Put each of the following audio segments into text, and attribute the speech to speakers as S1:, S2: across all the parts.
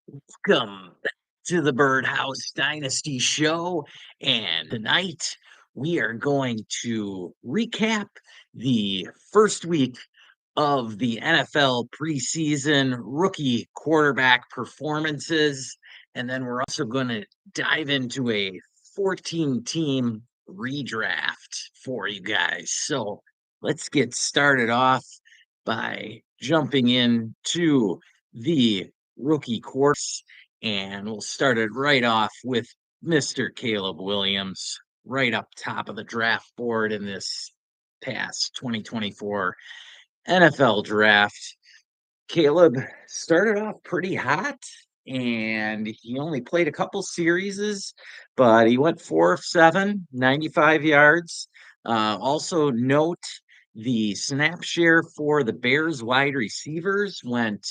S1: Welcome back to the Birdhouse Dynasty show. And tonight we are going to recap the first week of the NFL preseason rookie quarterback performances. And then we're also going to dive into a 14 team redraft for you guys. So let's get started off by jumping into the rookie course. And we'll start it right off with Mr. Caleb Williams, right up top of the draft board in this past 2024 NFL draft. Caleb started off pretty hot and he only played a couple series, but he went 4 of 7, 95 yards. Also, note the snap share for the Bears wide receivers went.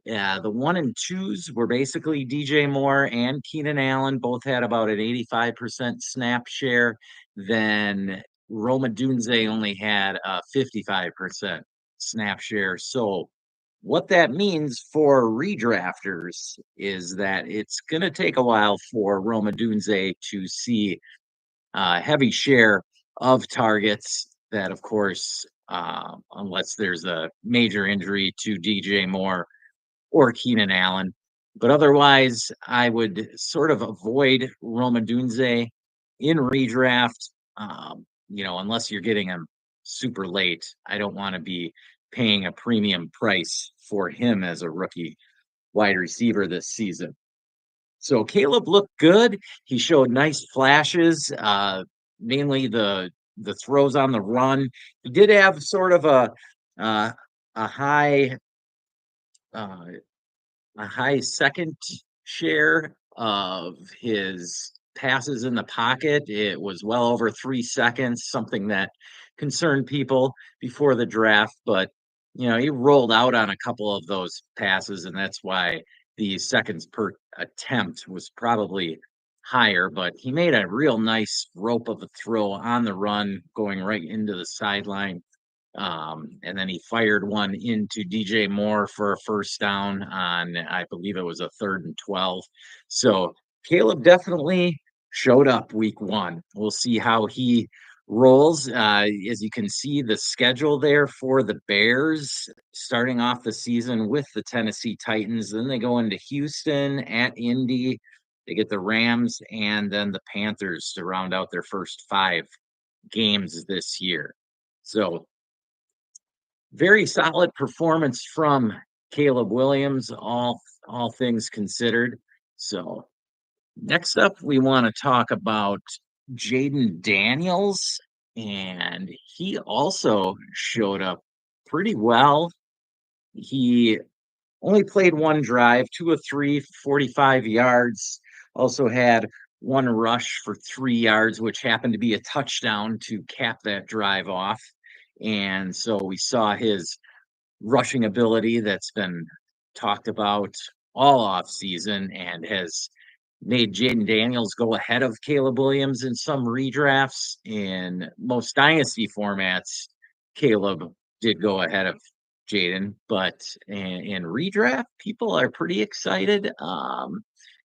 S1: Yeah, the 1 and 2s were basically DJ Moore and Keenan Allen. Both had about an 85% snap share. Then Roma Dunze only had a 55% snap share. So what that means for redrafters is that it's going to take a while for Roma Dunze to see a heavy share of targets. That, of course, unless there's a major injury to DJ Moore or Keenan Allen. But otherwise, I would sort of avoid Roma Dunze in redraft. Unless you're getting him super late, I don't want to be paying a premium price for him as a rookie wide receiver this season. So Caleb looked good. He showed nice flashes, mainly the throws on the run. He did have sort of uh, a high uh, a high second share of his passes in the pocket. It was well over 3 seconds, something that concerned people before the draft. But, he rolled out on a couple of those passes, and that's why the seconds per attempt was probably higher. But he made a real nice rope of a throw on the run, going right into the sideline. And then he fired one into DJ Moore for a first down on, I believe it was a 3rd and 12. So Caleb definitely showed up week 1. We'll see how he rolls. As you can see, the schedule there for the Bears starting off the season with the Tennessee Titans. Then they go into Houston, at Indy. They get the Rams and then the Panthers to round out their first 5 games this year. So very solid performance from Caleb Williams, all things considered. So next up, we want to talk about Jaden Daniels, and he also showed up pretty well. He only played one drive, 2 of 3, 45 yards. Also had one rush for 3 yards, which happened to be a touchdown to cap that drive off. And so we saw his rushing ability that's been talked about all off season and has made Jaden Daniels go ahead of Caleb Williams in some redrafts. In most dynasty formats, Caleb did go ahead of Jaden, but in redraft, people are pretty excited.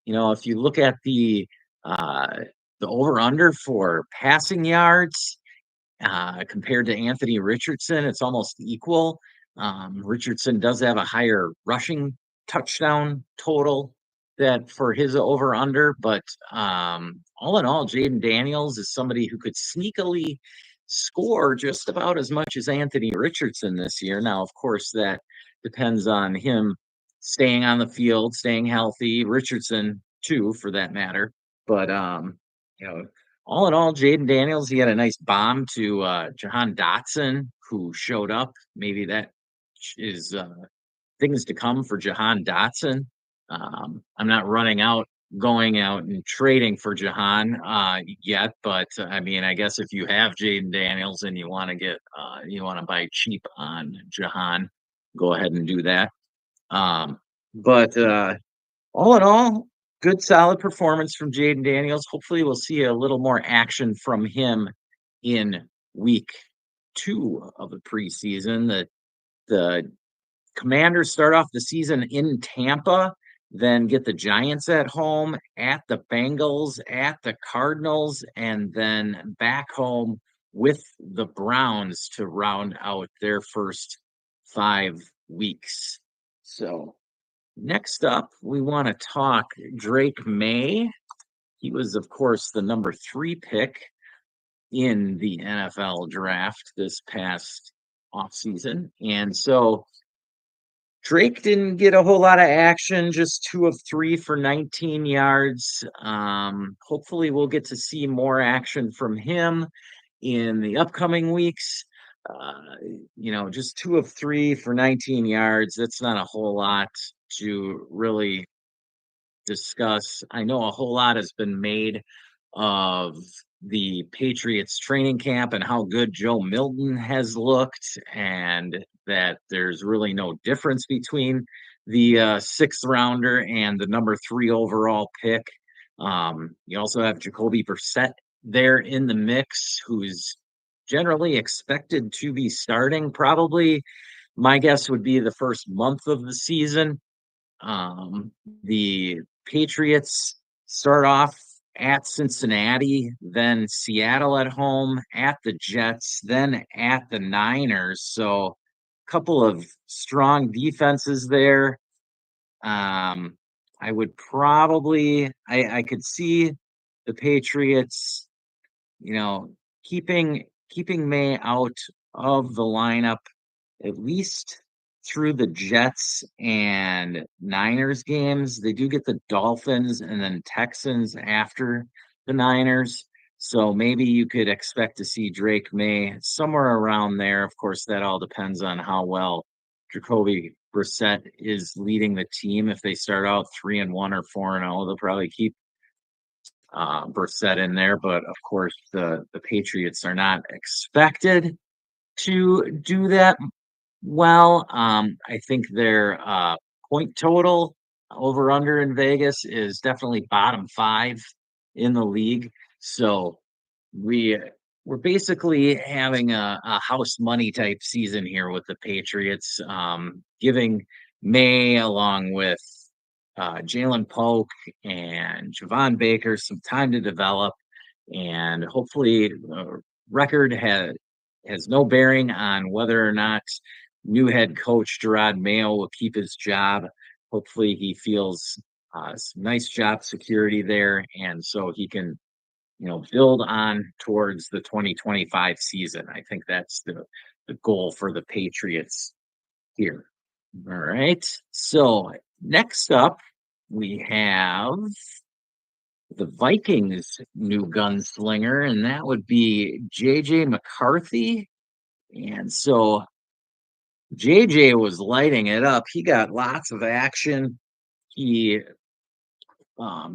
S1: If you look at the over under for passing yards compared to Anthony Richardson, it's almost equal. Richardson does have a higher rushing touchdown total that for his over under, but all in all, Jaden Daniels is somebody who could sneakily score just about as much as Anthony Richardson this year. Now, of course, that depends on him staying on the field, staying healthy. Richardson too, for that matter. But you know, all in all, Jaden Daniels, he had a nice bomb to Jahan Dotson, who showed up. Maybe that is things to come for Jahan Dotson. I'm not going out and trading for Jahan yet, but I mean, I guess if you have Jaden Daniels and you want to buy cheap on Jahan, go ahead and do that. But all in all, good solid performance from Jaden Daniels. Hopefully, we'll see a little more action from him in week 2 of the preseason. The Commanders start off the season in Tampa. then get the Giants at home, at the Bengals, at the Cardinals, and then back home with the Browns to round out their first 5 weeks. So next up, we want to talk Drake May. He was, of course, the number 3 pick in the NFL draft this past offseason. And so Drake didn't get a whole lot of action, just 2 of 3 for 19 yards. Hopefully, we'll get to see more action from him in the upcoming weeks. Just 2 of 3 for 19 yards. That's not a whole lot to really discuss. I know a whole lot has been made of the Patriots training camp and how good Joe Milton has looked, and that there's really no difference between the 6th rounder and the number 3 overall pick. You also have Jacoby Brissett there in the mix, who's generally expected to be starting. Probably my guess would be the first month of the season. The Patriots start off at Cincinnati, then Seattle at home, at the Jets, then at the Niners. So a couple of strong defenses there. I would probably I could see the Patriots, keeping May out of the lineup at least through the Jets and Niners games. They do get the Dolphins and then Texans after the Niners. So maybe you could expect to see Drake May somewhere around there. Of course, that all depends on how well Jacoby Brissett is leading the team. If they start out 3-1 or 4-0, they'll probably keep Brissett in there. But of course, the Patriots are not expected to do that well. I think their point total over under in Vegas is definitely bottom 5 in the league. So we're basically having a house money type season here with the Patriots, giving May along with Jalen Polk and Javon Baker some time to develop, and hopefully the record has no bearing on whether or not new head coach Gerard Mayo will keep his job. Hopefully he feels some nice job security there, and so he can build on towards the 2025 season. I think that's the goal for the Patriots here. All right. So next up, we have the Vikings' new gunslinger, and that would be JJ McCarthy. And so JJ was lighting it up. He got lots of action. He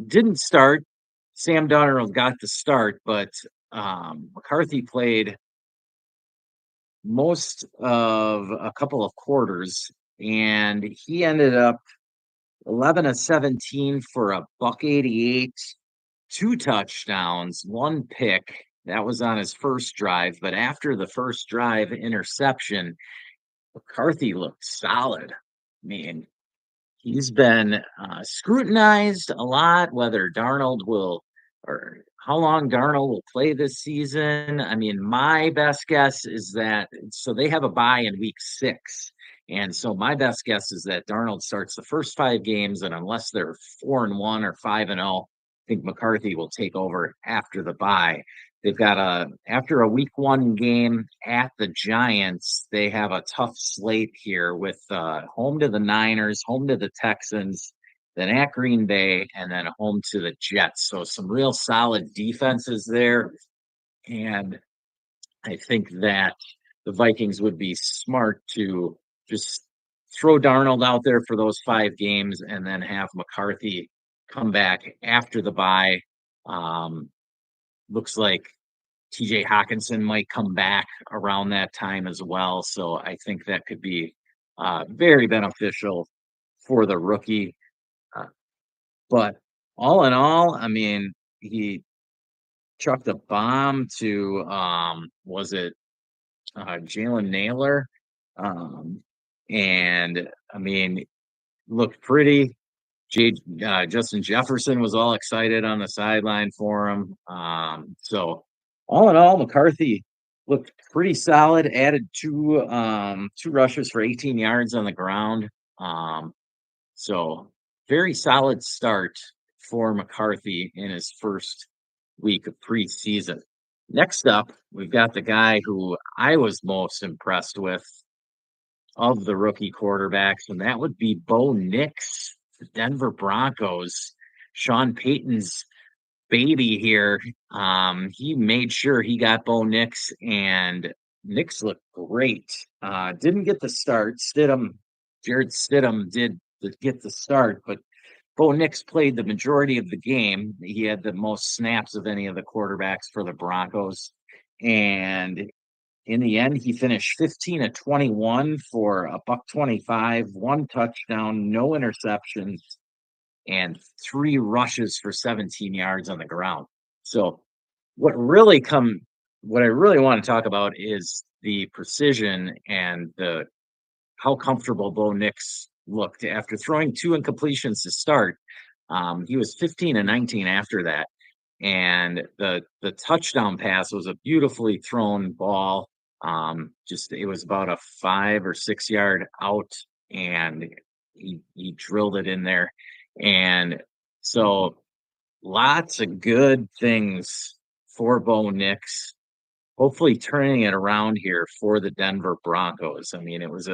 S1: didn't start. Sam Darnold got the start, but McCarthy played most of a couple of quarters, and he ended up 11 of 17 for a $188, 2 touchdowns, 1 pick. That was on his first drive, but after the first drive interception, McCarthy looked solid. I mean, he's been scrutinized a lot, whether Darnold will or how long Darnold will play this season. I mean, my best guess is that they have a bye in week 6. And so my best guess is that Darnold starts the first 5 games, and unless they're 4-1 or 5-0, I think McCarthy will take over after the bye. They've got after a week 1 game at the Giants, they have a tough slate here with home to the Niners, home to the Texans, then at Green Bay, and then home to the Jets. So some real solid defenses there. And I think that the Vikings would be smart to just throw Darnold out there for those 5 games and then have McCarthy come back after the bye. Looks like TJ Hawkinson might come back around that time as well. So I think that could be very beneficial for the rookie. But all in all, I mean, he chucked a bomb to, was it Jalen Naylor? And I mean, looked pretty. Justin Jefferson was all excited on the sideline for him. So all in all, McCarthy looked pretty solid. Added two rushes for 18 yards on the ground. So very solid start for McCarthy in his first week of preseason. Next up, we've got the guy who I was most impressed with of the rookie quarterbacks, and that would be Bo Nix, the Denver Broncos. Sean Payton's baby here. He made sure he got Bo Nix, and Nix looked great. Didn't get the start. Jared Stidham did get the start, but Bo Nix played the majority of the game. He had the most snaps of any of the quarterbacks for the Broncos. And in the end, he finished 15 of 21 for a buck 25, one touchdown, no interceptions, and three rushes for 17 yards on the ground. So what I really want to talk about is the precision and the how comfortable Bo Nix looked after throwing two incompletions to start. He was 15 and 19 after that. And the touchdown pass was a beautifully thrown ball. Just it was about a 5 or 6 yard out, and he drilled it in there. And so lots of good things for Bo Nix. Hopefully turning it around here for the Denver Broncos. I mean, it was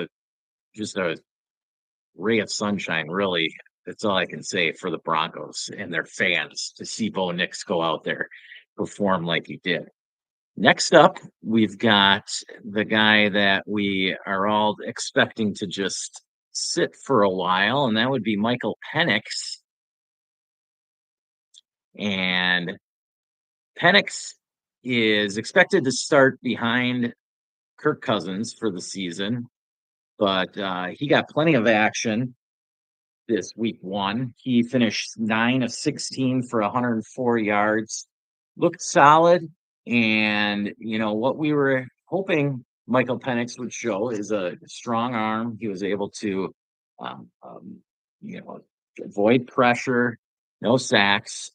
S1: just a ray of sunshine, really. That's all I can say for the Broncos and their fans to see Bo Nix go out there perform like he did. Next up, we've got the guy that we are all expecting to just sit for a while, and that would be Michael Penix. And Penix is expected to start behind Kirk Cousins for the season, but he got plenty of action this week one. He finished 9 of 16 for 104 yards, looked solid. And, what we were hoping Michael Penix would show is a strong arm. He was able to, um, um, avoid pressure, no sacks.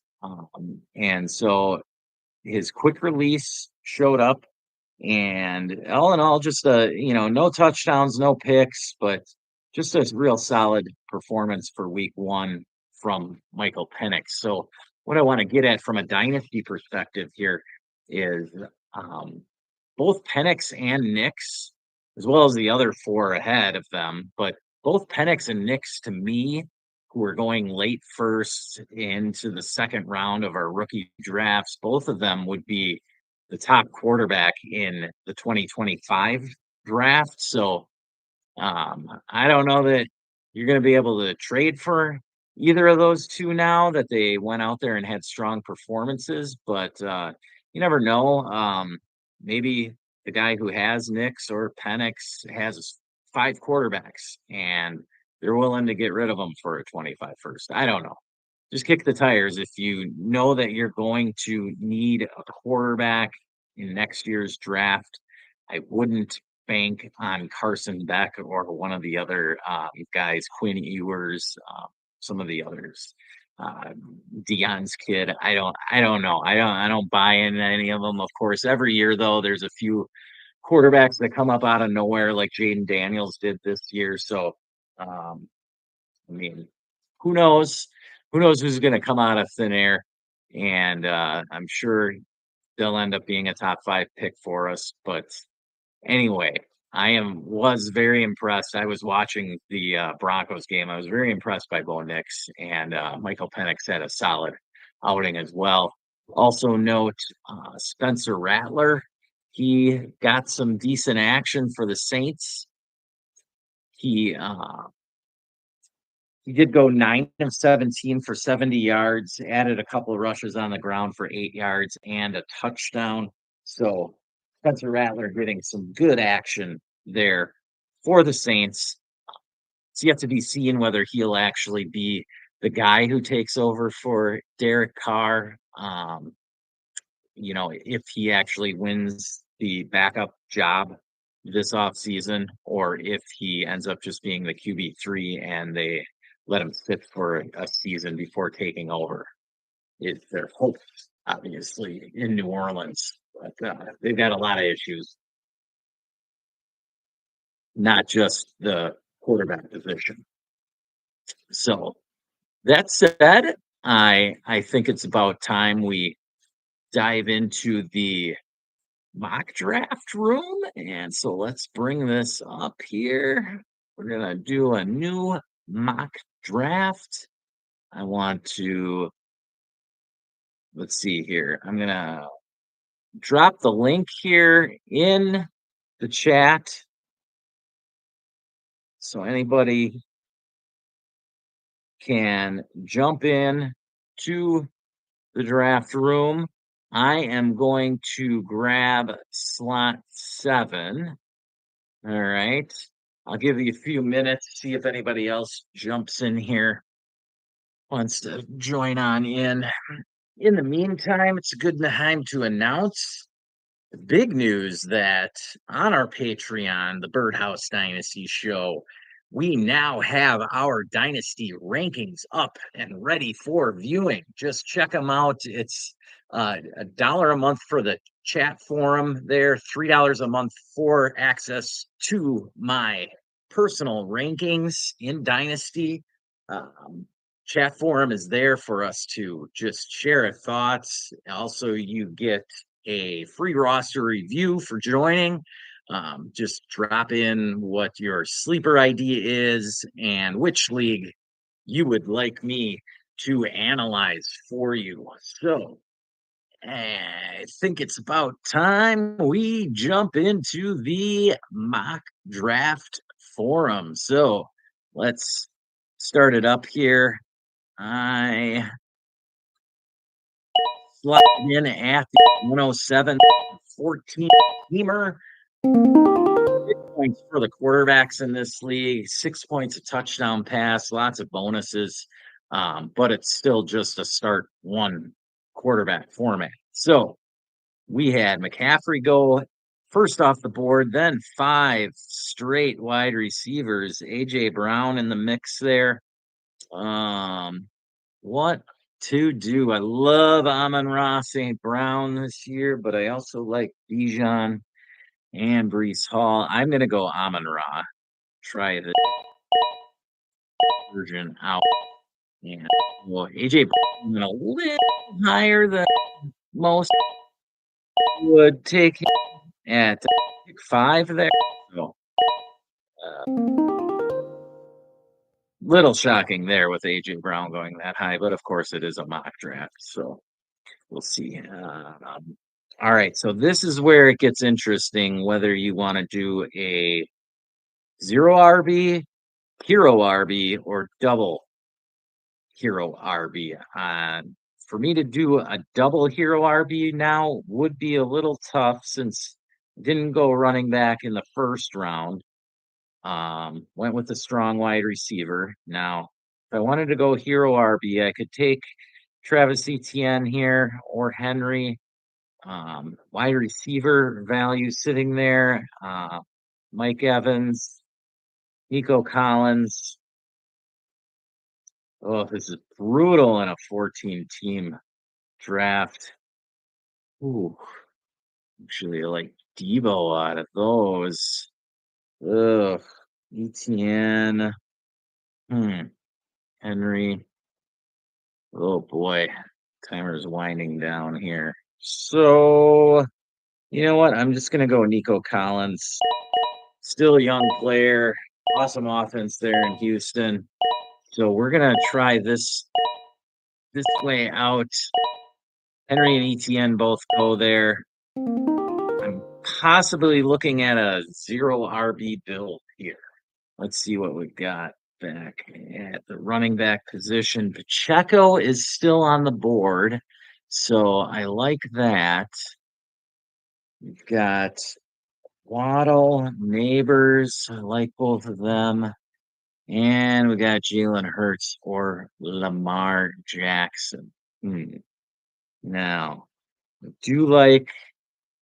S1: And so his quick release showed up. And all in all, just no touchdowns, no picks, but just a real solid performance for week one from Michael Penix. So what I want to get at from a dynasty perspective here is both Penix and Nix, as well as the other four ahead of them, but both Penix and Nix, to me, who are going late first into the second round of our rookie drafts, both of them would be the top quarterback in the 2025 draft. So I don't know that you're going to be able to trade for either of those two now that they went out there and had strong performances, but you never know. Maybe the guy who has Nix or Penix has 5 quarterbacks and they're willing to get rid of them for a 25 first. I don't know. Just kick the tires if you know that you're going to need a quarterback in next year's draft. I wouldn't bank on Carson Beck or one of the other guys, Quinn Ewers, some of the others, Dion's kid. I don't know. I don't buy in any of them. Of course, every year though, there's a few quarterbacks that come up out of nowhere, like Jaden Daniels did this year. So, I mean, who knows? Who knows who's going to come out of thin air? And I'm sure they'll end up being a top 5 pick for us. But anyway, was very impressed. I was watching the Broncos game. I was very impressed by Bo Nix, and Michael Penix had a solid outing as well. Also note Spencer Rattler. He got some decent action for the Saints. He did go 9 of 17 for 70 yards, added a couple of rushes on the ground for 8 yards and a touchdown. So Spencer Rattler getting some good action there for the Saints. It's yet to be seen whether he'll actually be the guy who takes over for Derek Carr. If he actually wins the backup job this offseason, or if he ends up just being the QB3 and they let him sit for a season before taking over. Is their hope, obviously, in New Orleans. But they've got a lot of issues, not just the quarterback position. So that said, I think it's about time we dive into the mock draft room. And so let's bring this up here. We're gonna do a new mock draft. I want to, let's see here. I'm gonna drop the link here in the chat. So anybody can jump in to the draft room. I am going to grab slot 7. All right. I'll give you a few minutes, see if anybody else jumps in here, wants to join on in. In the meantime, it's a good time to announce the big news that on our Patreon, the Birdhouse Dynasty show, we now have our Dynasty rankings up and ready for viewing. Just check them out. It's $1 a month for the chat forum there, $3 a month for access to my personal rankings in Dynasty. Chat forum is there for us to just share our thoughts. Also, you get a free roster review for joining. Just drop in what your sleeper ID is and which league you would like me to analyze for you. So I think it's about time we jump into the mock draft forum. So let's start it up here. I slide in at the 107 14 teamer. 6 points for the quarterbacks in this league, 6 points a touchdown pass, lots of bonuses, but it's still just a start one quarterback format. So we had McCaffrey go first off the board, then 5 straight wide receivers. AJ Brown in the mix there. What to do? I love Amon-Ra St. Brown this year, but I also like Bijan and Brees Hall. I'm going to go Amon-Ra. Try the version out. And well, AJ Brown a little higher than most would take him at pick 5 there. So, little shocking there with AJ Brown going that high, but of course it is a mock draft, so we'll see. All right, so this is where it gets interesting, whether you want to do a 0 RB, hero RB, or double hero RB. For me to do a double hero RB now would be a little tough since I didn't go running back in the first round. Went with a strong wide receiver. Now, if I wanted to go hero RB, I could take Travis Etienne here or Henry. Wide receiver value sitting there. Mike Evans, Nico Collins. Oh, this is brutal in a 14-team draft. Ooh, actually, I like Debo out of those. Ugh, Etienne. Henry. Oh boy, timer's winding down here. So, you know what? I'm just gonna go Nico Collins. Still a young player, awesome offense there in Houston. So we're gonna try this way out. Henry and Etienne both go there. I'm possibly looking at a 0 RB build here. Let's see what we've got back at the running back position. Pacheco is still on the board, so I like that. We've got Waddle, Neighbors. I like both of them. And we got Jalen Hurts or Lamar Jackson. Now, I do like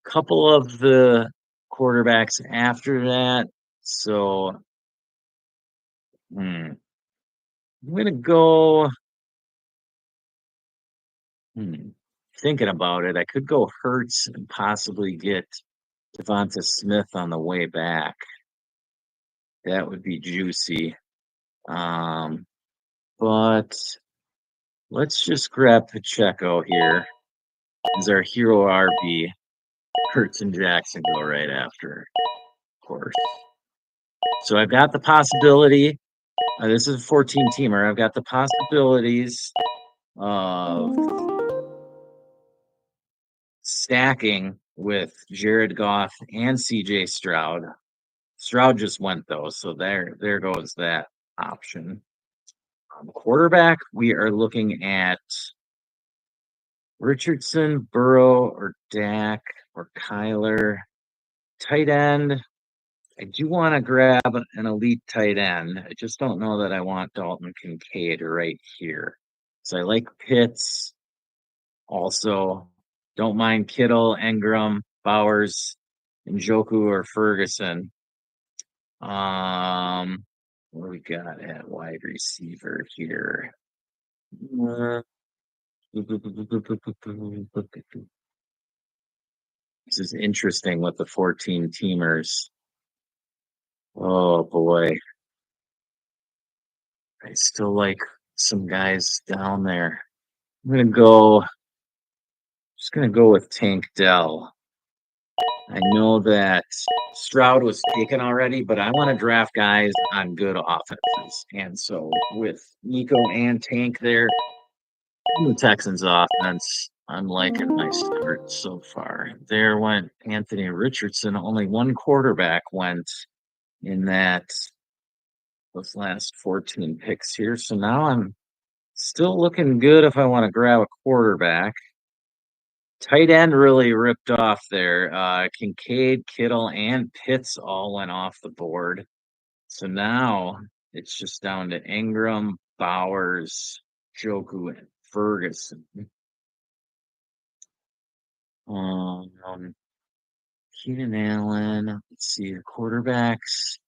S1: a couple of the quarterbacks after that. So, I'm gonna go. Thinking about it, I could go Hurts and possibly get Devonta Smith on the way back. That would be juicy. Um, but let's just grab Pacheco here as our hero RB. Hurts and Jackson go right after, of course. So I've got the possibility. This is a 14 teamer. I've got the possibilities of stacking with Jared Goff and CJ Stroud. Stroud just went though, so there goes that option. Quarterback, we are looking at Richardson, Burrow, or Dak, or Kyler. Tight end, I do want to grab an elite tight end. I just don't know that I want Dalton Kincaid right here. So I like Pitts. Also, don't mind Kittle, Engram, Bowers, Njoku, or Ferguson. What do we got at wide receiver here? This is interesting with the 14 teamers. Oh boy. I still like some guys down there. Just gonna go with Tank Dell. I know that Stroud was taken already, but I want to draft guys on good offenses. And so with Nico and Tank there, the Texans offense, I'm liking my start so far. There went Anthony Richardson. Only one quarterback went in those last 14 picks here. So now I'm still looking good if I want to grab a quarterback. Tight end really ripped off there. Kincaid, Kittle, and Pitts all went off the board. So now it's just down to Ingram, Bowers, Joku, and Ferguson. Keenan Allen. Let's see the quarterbacks.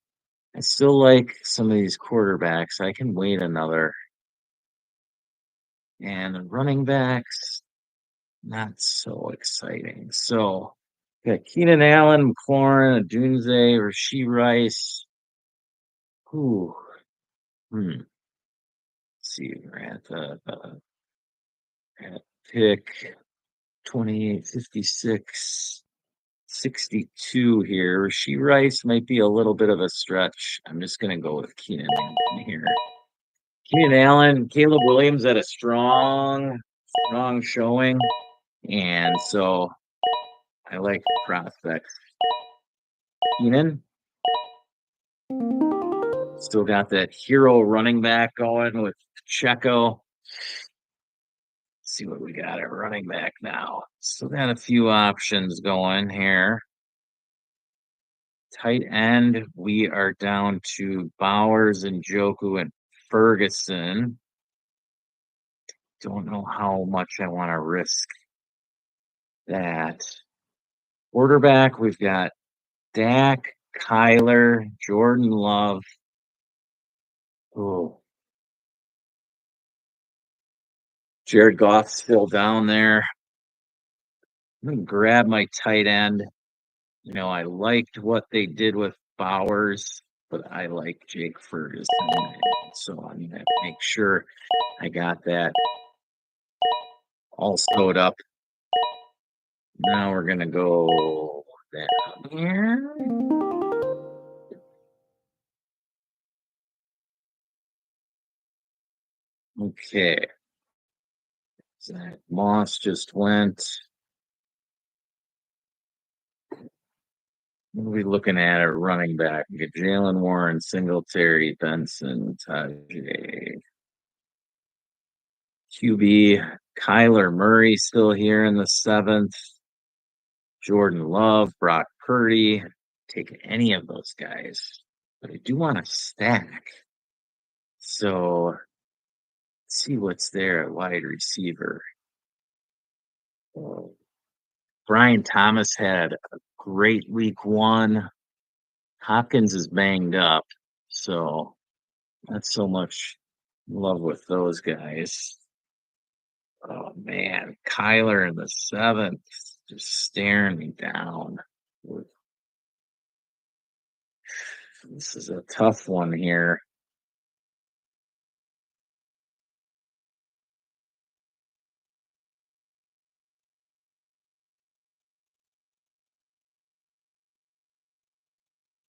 S1: I still like some of these quarterbacks. I can wait another. And the running backs, not so exciting. So got Keenan Allen, McLaurin, Adunze, Rashee Rice. Ooh. Let's see, we're at pick 28, 56, 62 here. Rashee Rice might be a little bit of a stretch. I'm just going to go with Keenan Allen here. Keenan Allen, Caleb Williams had a strong showing. And so I like the prospects. Keenan. Still got that hero running back going with Pacheco. See what we got at running back now. Still got a few options going here. Tight end, we are down to Bowers and Joku and Ferguson. Don't know how much I want to risk that. Quarterback, we've got Dak, Kyler, Jordan Love. Oh, Jared Goff still down there. I'm going to grab my tight end. You know, I liked what they did with Bowers, but I like Jake Ferguson. So I'm going to make sure I got that all sewed up. Now we're going to go down here. Okay. Zach Moss just went. What are we looking at running back? We get Jalen Warren, Singletary, Benson, Tajay. QB, Kyler Murray still here in the 7th. Jordan Love, Brock Purdy. Take any of those guys. But I do want to stack. So let's see what's there at wide receiver. Brian Thomas had a great week 1. Hopkins is banged up, so not so much Love with those guys. Oh man, Kyler in the seventh, just staring me down. This is a tough one here.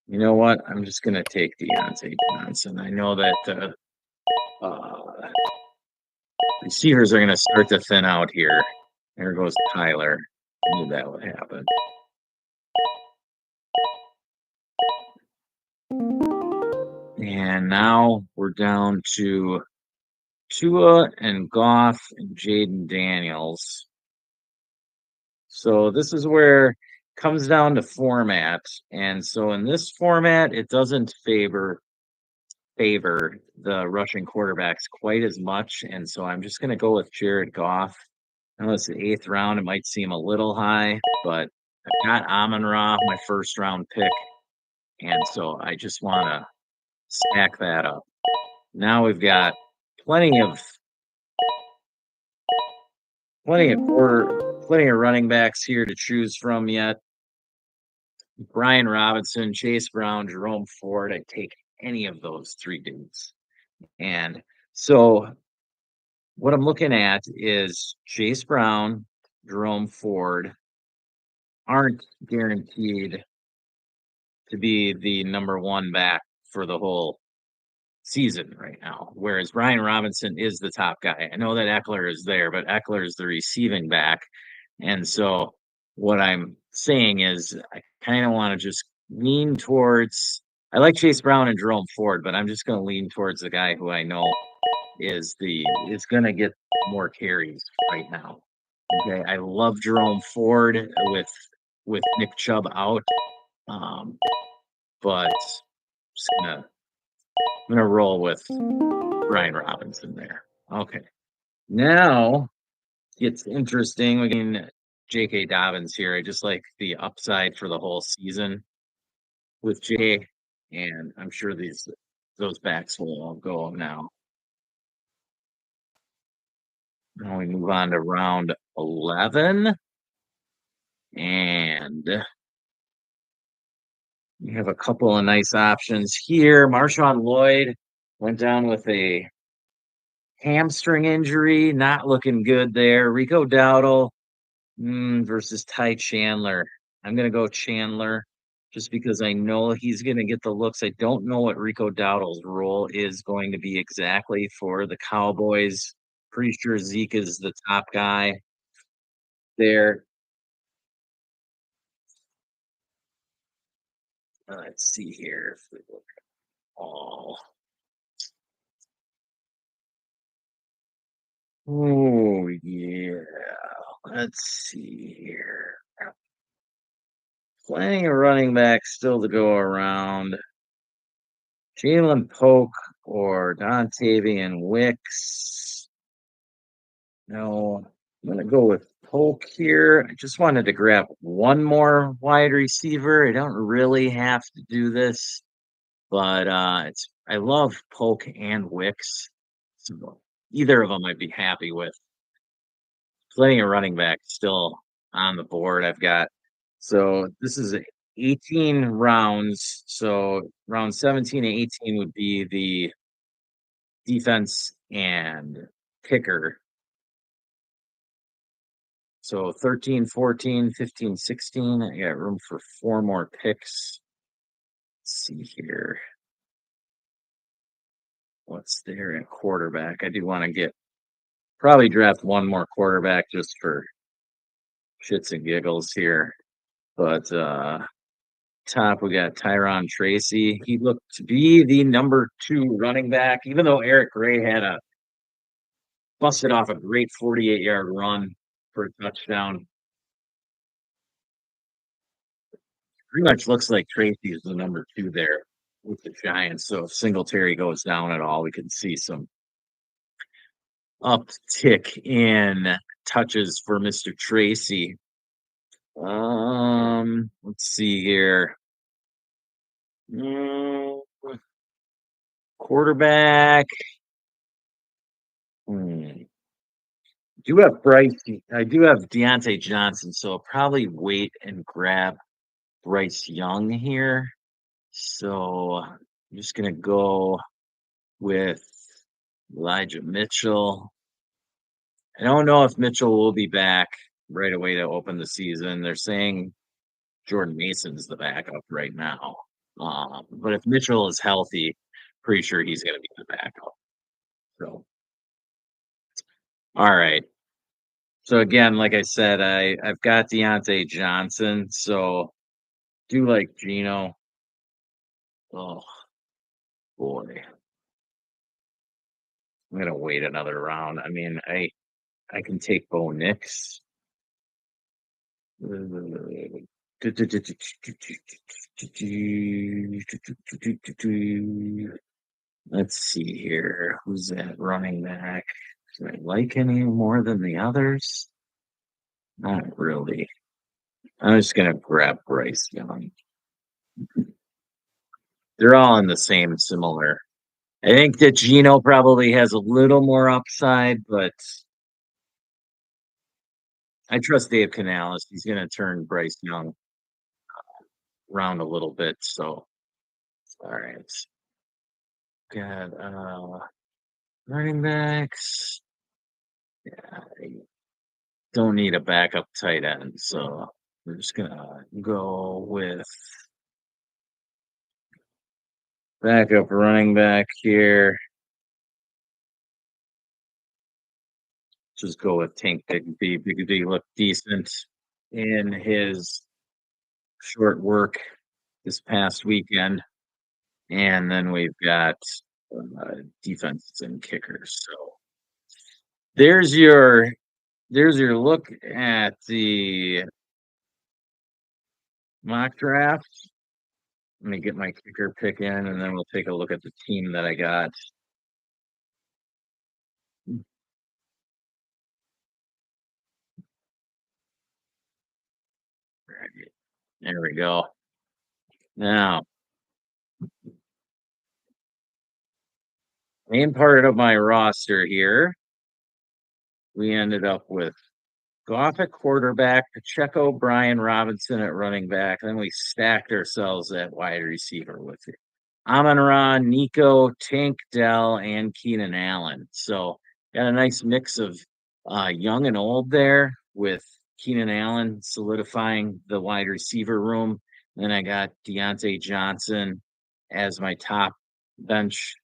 S1: You know what? I'm just gonna take Deontay Johnson. I know that uh, receivers are gonna start to thin out here. There goes Kyler. I knew that would happen. And now we're down to Tua and Goff and Jaden Daniels. So this is where it comes down to format. And so in this format, it doesn't favor the rushing quarterbacks quite as much. And so I'm just going to go with Jared Goff. I know it's the eighth round. It might seem a little high, but I've got Amon Ra, my first round pick. And so I just want to stack that up. Now we've got plenty of plenty of running backs here to choose from yet. Brian Robinson, Chase Brown, Jerome Ford. I'd take any of those three dudes. And so what I'm looking at is Chase Brown, Jerome Ford aren't guaranteed to be the number one back for the whole season right now. Whereas Brian Robinson is the top guy. I know that Eckler is there, but Eckler is the receiving back. And so what I'm saying is I kind of want to just lean towards I like Chase Brown and Jerome Ford, but I'm just going to lean towards the guy who I know is going to get more carries right now. Okay, I love Jerome Ford with Nick Chubb out, but I'm gonna roll with Brian Robinson there. Okay, now it's interesting. We can J.K. Dobbins here. I just like the upside for the whole season with J, and I'm sure those backs will all go now. Now we move on to round 11, and we have a couple of nice options here. Marshawn Lloyd went down with a hamstring injury, not looking good there. Rico Dowdle versus Ty Chandler. I'm going to go Chandler just because I know he's going to get the looks. I don't know what Rico Dowdle's role is going to be exactly for the Cowboys. Pretty sure Zeke is the top guy there. Let's see here if we look at all. Oh, yeah. Let's see here. Plenty of running backs still to go around. Jalen Polk or Dontavian Wicks. No, I'm going to go with Polk here. I just wanted to grab one more wide receiver. I don't really have to do this, but I love Polk and Wicks. So either of them I'd be happy with. Plenty of running backs still on the board. So this is 18 rounds. So round 17 and 18 would be the defense and kicker. So 13, 14, 15, 16. I got room for four more picks. Let's see here. What's there at quarterback? I do want to probably draft one more quarterback just for shits and giggles here. But top, we got Tyron Tracy. He looked to be the number 2 running back, even though Eric Gray had busted off a great 48-yard run for a touchdown. Pretty much looks like Tracy is the number 2 there with the Giants. So if Singletary goes down at all, we can see some uptick in touches for Mr. Tracy. Let's see here. Quarterback. Hmm. Do have Bryce. I do have Deontay Johnson, so I'll probably wait and grab Bryce Young here. So I'm just gonna go with Elijah Mitchell. I don't know if Mitchell will be back right away to open the season. They're saying Jordan Mason's the backup right now. But if Mitchell is healthy, pretty sure he's going to be the backup. So, all right. So again, like I said, I've got Deontay Johnson. So do like Gino. Oh boy, I'm gonna wait another round. I mean, I can take Bo Nix. Let's see here. Who's that running back? Do I like any more than the others? Not really. I'm just gonna grab Bryce Young. They're all in the same similar. I think that Gino probably has a little more upside, but I trust Dave Canales. He's gonna turn Bryce Young around a little bit. So all right. Got running backs. Yeah, I don't need a backup tight end, so we're just gonna go with backup running back here. Just go with Tank Bigsby. Bigsby looked decent in his short work this past weekend. And then we've got defenses and kickers. So there's your look at the mock draft. Let me get my kicker pick in, and then we'll take a look at the team that I got. Right, there we go. Now, main part of my roster here, we ended up with Goff at quarterback, Pacheco, Brian Robinson at running back. Then we stacked ourselves at wide receiver with it. Amon-Ra, Nico, Tank Dell, and Keenan Allen. So got a nice mix of young and old there with Keenan Allen solidifying the wide receiver room. Then I got Deontay Johnson as my top bench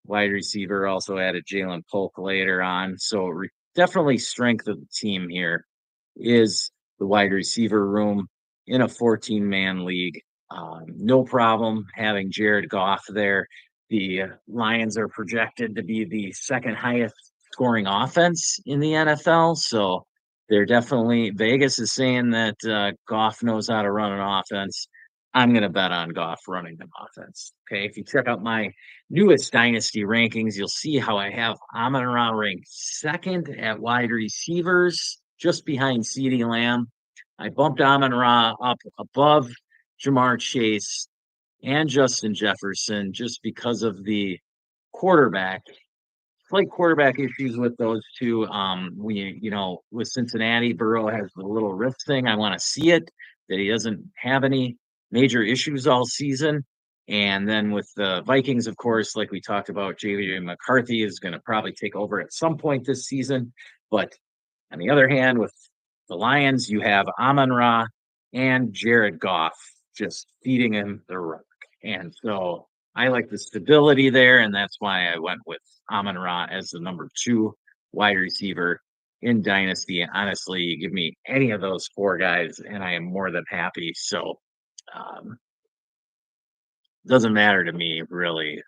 S1: wide receiver. Also added Jalen Polk later on. So definitely strength of the team here is the wide receiver room in a 14-man league. No problem having Jared Goff there. The Lions are projected to be the second highest scoring offense in the NFL. So they're definitely, Vegas is saying that Goff knows how to run an offense. I'm going to bet on Goff running an offense. Okay. If you check out my newest dynasty rankings, you'll see how I have Amon-Ra ranked second at wide receivers, just behind CeeDee Lamb. I bumped Amon-Ra up above Jamar Chase and Justin Jefferson just because of the quarterback, slight quarterback issues with those two. With Cincinnati, Burrow has the little wrist thing. I want to see it, that he doesn't have any major issues all season. And then with the Vikings, of course, like we talked about, JJ McCarthy is going to probably take over at some point this season. But on the other hand, with the Lions, you have Amon-Ra and Jared Goff just feeding him the rock. And so I like the stability there, and that's why I went with Amon-Ra as the number 2 wide receiver in Dynasty. Honestly, you give me any of those 4 guys, and I am more than happy. So um, doesn't matter to me really.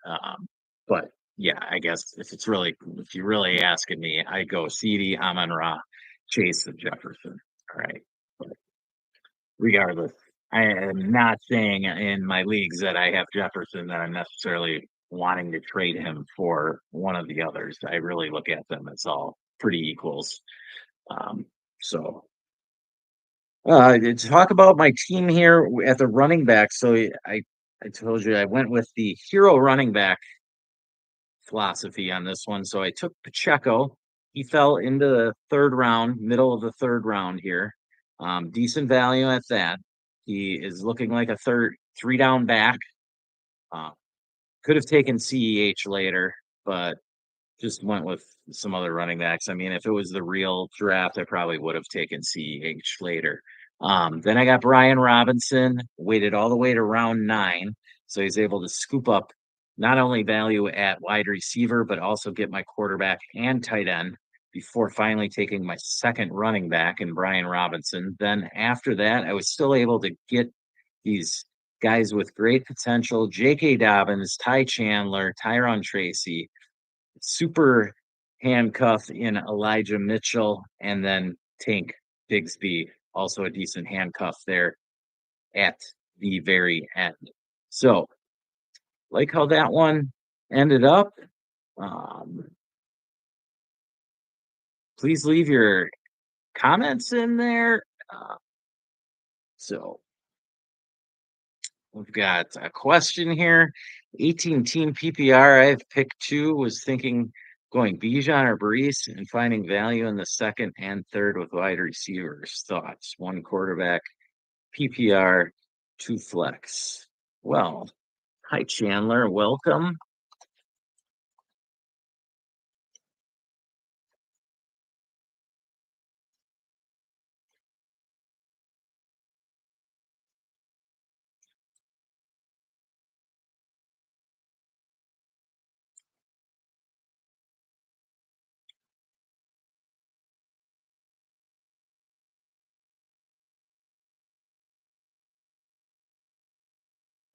S1: But yeah, I guess if you're really asking me, I go CeeDee, Amon-Ra, Chase, and Jefferson. All right. But regardless, I am not saying in my leagues that I have Jefferson that I'm necessarily wanting to trade him for one of the others. I really look at them as all pretty equals. Um, so to talk about my team here at the running back. So I told you I went with the hero running back philosophy on this one. So I took Pacheco He fell into the third round, middle of the third round here. Decent value at that. He is looking like a three down back. Uh, could have taken CEH later, but just went with some other running backs. I mean, if it was the real draft, I probably would have taken CEH later. Then I got Brian Robinson, waited all the way to round 9. So he's able to scoop up not only value at wide receiver, but also get my quarterback and tight end before finally taking my second running back in Brian Robinson. Then after that, I was still able to get these guys with great potential: J.K. Dobbins, Ty Chandler, Tyron Tracy, super handcuff in Elijah Mitchell, and then Tank Bigsby, also a decent handcuff there at the very end. So, like how that one ended up. Um, please leave your comments in there. So, we've got a question here. 18 team PPR. I've picked 2. Was thinking going Bijan or Brees and finding value in the second and third with wide receivers. Thoughts? 1 quarterback, PPR, 2 flex. Well, hi Chandler, welcome.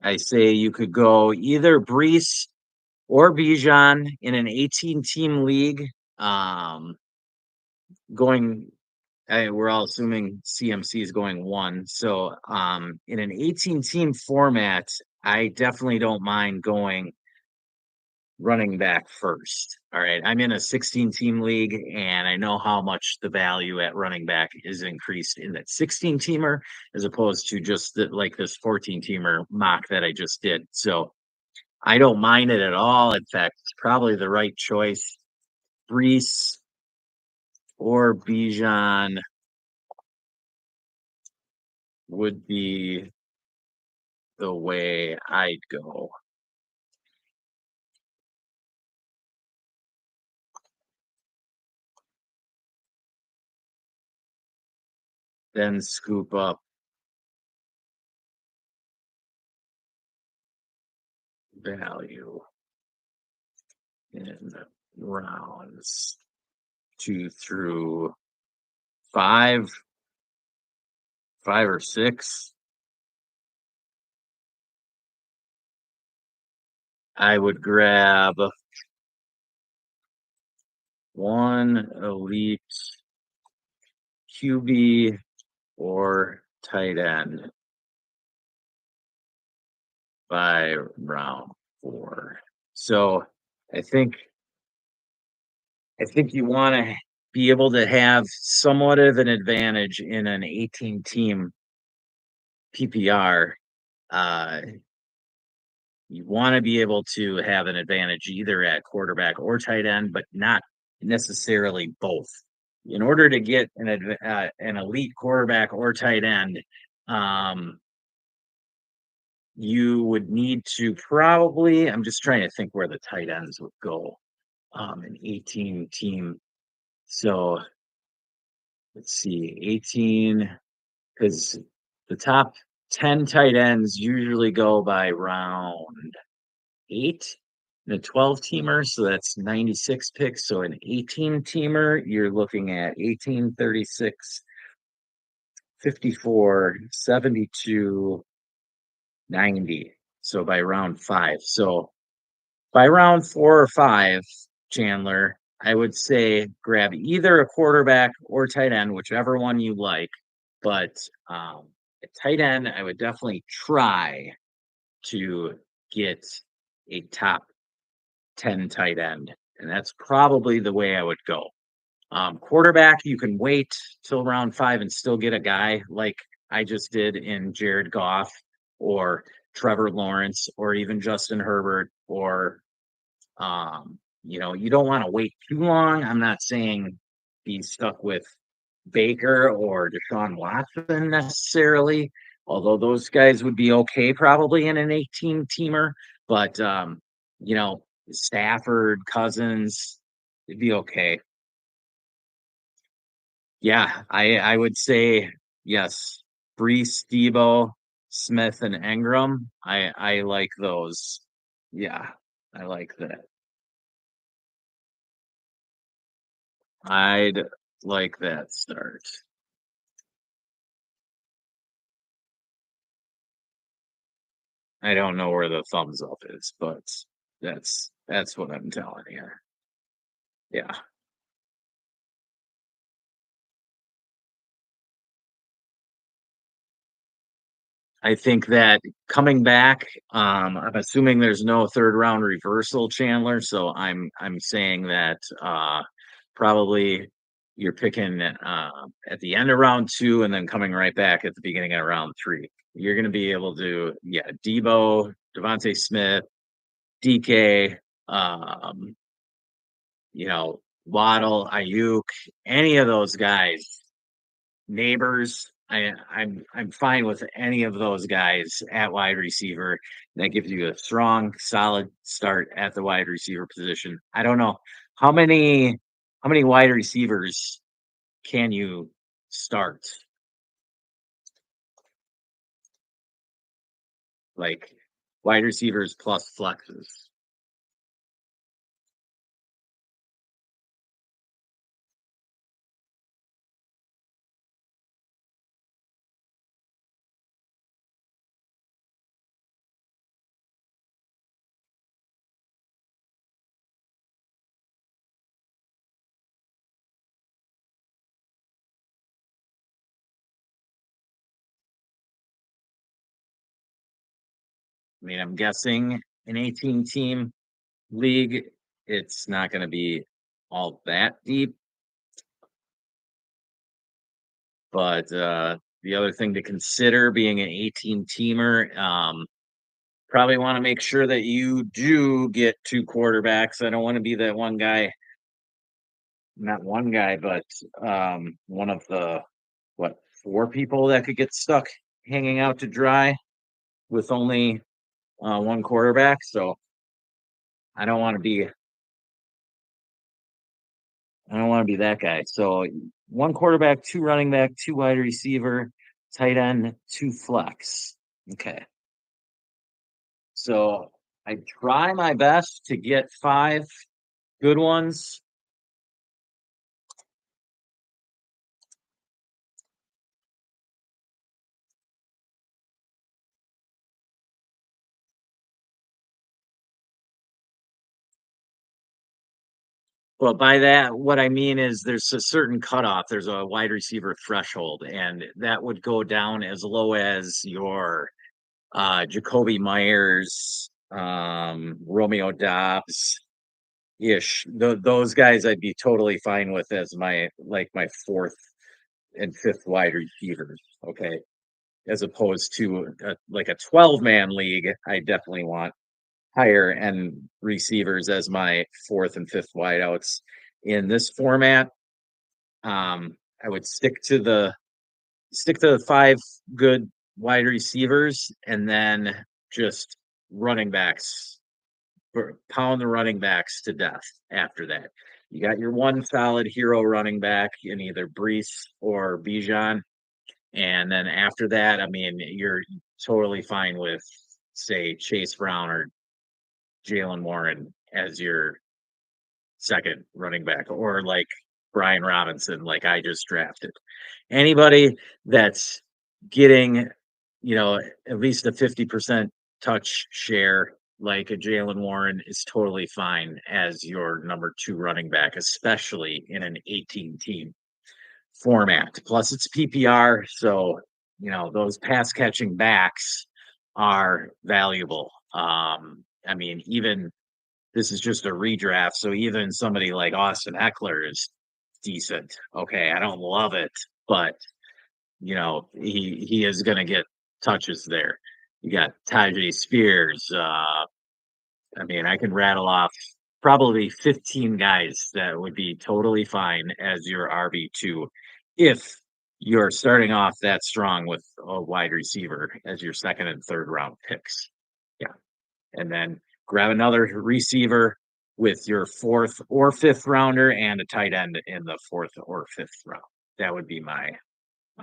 S1: I say you could go either Brees or Bijan in an 18 team league. Going we're all assuming CMC is going 1. So in an 18 team format, I definitely don't mind going running back first. All right. I'm in a 16 team league and I know how much the value at running back is increased in that 16 teamer as opposed to just like this 14 teamer mock that I just did. So I don't mind it at all. In fact, it's probably the right choice. Brees or Bijan would be the way I'd go. Then scoop up value in rounds 2 through 5, 5 or 6. I would grab 1 elite QB or tight end by round 4. So I think you want to be able to have somewhat of an advantage in an 18 team PPR. You want to be able to have an advantage either at quarterback or tight end, but not necessarily both. In order to get an elite quarterback or tight end, you would need to probably, I'm just trying to think where the tight ends would go, an 18 team. So let's see, 18, because the top 10 tight ends usually go by round 8 in a 12 teamer. So that's 96 picks. So an 18 teamer, you're looking at 18, 36, 54, 72, 90. So by round 5. So by round 4 or 5, Chandler, I would say grab either a quarterback or tight end, whichever one you like. But at tight end, I would definitely try to get a top 10 tight end. And that's probably the way I would go. Quarterback, you can wait till round 5 and still get a guy like I just did in Jared Goff or Trevor Lawrence or even Justin Herbert or you don't want to wait too long. I'm not saying be stuck with Baker or Deshaun Watson necessarily, although those guys would be okay probably in an 18 teamer. But Stafford, Cousins, it'd be okay. Yeah, I would say yes. Brees, Debo, Smith, and Engram. I like those. Yeah, I like that. I'd like that start. I don't know where the thumbs up is, but that's what I'm telling you. Yeah. I think that coming back, I'm assuming there's no third round reversal, Chandler. So I'm saying that probably you're picking at the end of round two and then coming right back at the beginning of round three. You're going to be able to, yeah, Debo, Devontae Smith, DK, um, Waddle, Ayuk, any of those guys, neighbors. I'm fine with any of those guys at wide receiver. That gives you a strong, solid start at the wide receiver position. I don't know how many how many wide receivers can you start? Like wide receivers plus flexes. I mean, I'm guessing an 18 team league, it's not going to be all that deep. But the other thing to consider being an 18 teamer, probably want to make sure that you do get two quarterbacks. I don't want to be that one guy, not one guy, but one of the what four people that could get stuck hanging out to dry with only one quarterback. So I don't want to be I don't want to be that guy. So one quarterback, two running back, two wide receiver, tight end, two flex. Okay. So I try my best to get five good ones. Well, by that, what I mean is there's a certain cutoff. There's a wide receiver threshold, and that would go down as low as your Jacoby Myers, Romeo Dobbs ish. Those guys I'd be totally fine with as my fourth and fifth wide receivers. Okay. As opposed to like a 12-man league, I definitely want higher end receivers as my fourth and fifth wideouts. In this format, I would stick to the five good wide receivers and then just running backs, pound the running backs to death after that. You got your one solid hero running back in either Brees or Bijan. And then after that, I mean, you're totally fine with, say, Chase Brown or Jalen Warren as your second running back, or like Brian Robinson, like I just drafted. Anybody that's getting, at least a 50% touch share, like a Jalen Warren, is totally fine as your number two running back, especially in an 18 team format. Plus, it's PPR. So, those pass catching backs are valuable. I mean, even this is just a redraft. So even somebody like Austin Eckler is decent. Okay. I don't love it, but he is gonna get touches there. You got Tajay Spears. I mean, I can rattle off probably 15 guys that would be totally fine as your RB2 if you're starting off that strong with a wide receiver as your second and third round picks. Yeah. And then grab another receiver with your fourth or fifth rounder and a tight end in the fourth or fifth round. That would be my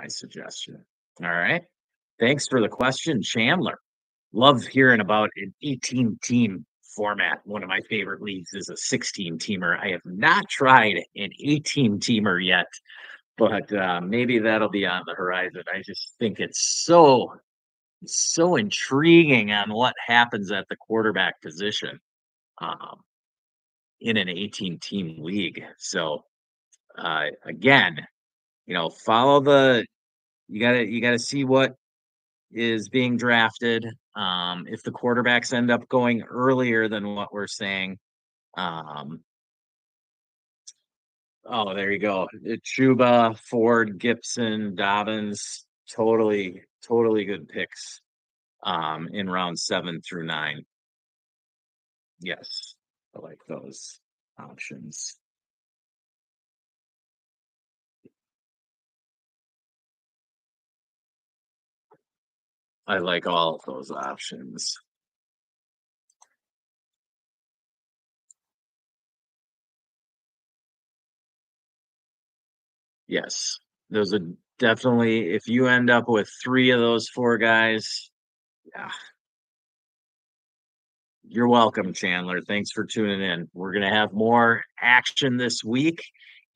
S1: suggestion. All right. Thanks for the question, Chandler. Love hearing about an 18 team format. One of my favorite leagues is a 16 teamer. I have not tried an 18 teamer yet, but maybe that'll be on the horizon. I just think it's so intriguing on what happens at the quarterback position um, in an 18 team league. So again, follow you gotta see what is being drafted. If the quarterbacks end up going earlier than what we're saying, um, oh, there you go. Chuba, Ford, Gibson, Dobbins, totally good picks in round 7 through 9. Yes, I like those options. I like all of those options. Yes, those are definitely, if you end up with 3 of those 4 guys, yeah, you're welcome, Chandler. Thanks for tuning in. We're going to have more action this week,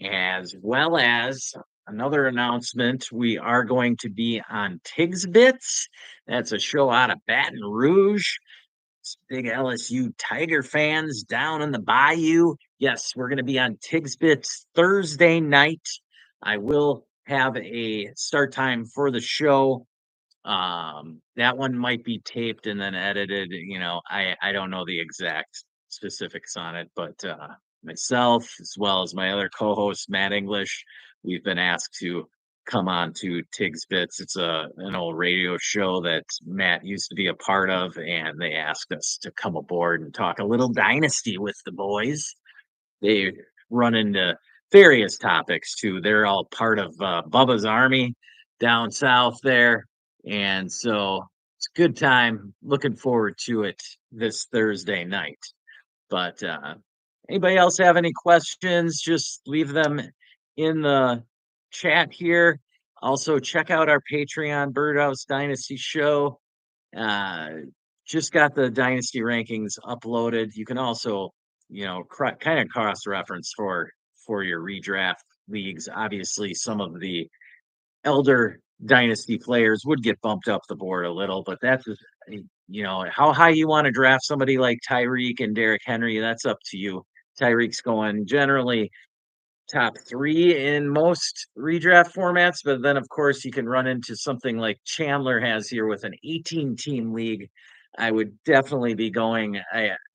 S1: as well as another announcement. We are going to be on Tig's Bits. That's a show out of Baton Rouge. It's big LSU Tiger fans down in the bayou. Yes, we're going to be on Tig's Bits Thursday night. I will have a start time for the show. That one might be taped and then edited. I don't know the exact specifics on it, but myself as well as my other co-host Matt English, we've been asked to come on to Tig's Bits. It's an old radio show that Matt used to be a part of, and they asked us to come aboard and talk a little dynasty with the boys. They run into various topics too. They're all part of Bubba's Army down south there. And so it's a good time. Looking forward to it this Thursday night. But anybody else have any questions? Just leave them in the chat here. Also, check out our Patreon Birdhouse Dynasty show. Uh, just got the dynasty rankings uploaded. You can also, kind of cross reference for your redraft leagues. Obviously, some of the elder dynasty players would get bumped up the board a little, but that's just, how high you want to draft somebody like Tyreek and Derrick Henry. That's up to you. Tyreek's going generally top 3 in most redraft formats, but then of course you can run into something like Chandler has here with an 18 team league. I would definitely be going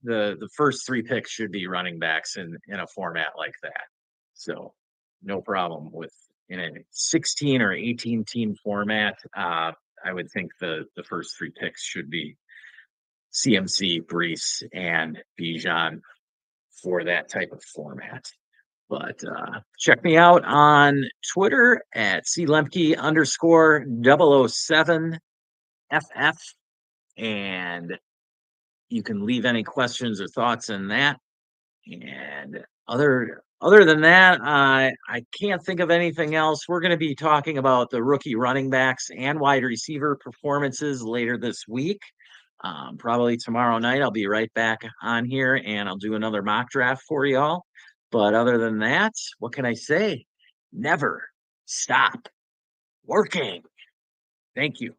S1: the first 3 picks should be running backs in a format like that. So no problem with in a 16 or 18 team format. I would think the first 3 picks should be CMC, Brees, and Bijan for that type of format. But check me out on Twitter at clemke_007FF. And you can leave any questions or thoughts in that. And other than that, I can't think of anything else. We're going to be talking about the rookie running backs and wide receiver performances later this week. Probably tomorrow night, I'll be right back on here and I'll do another mock draft for y'all. But other than that, what can I say? Never stop working. Thank you.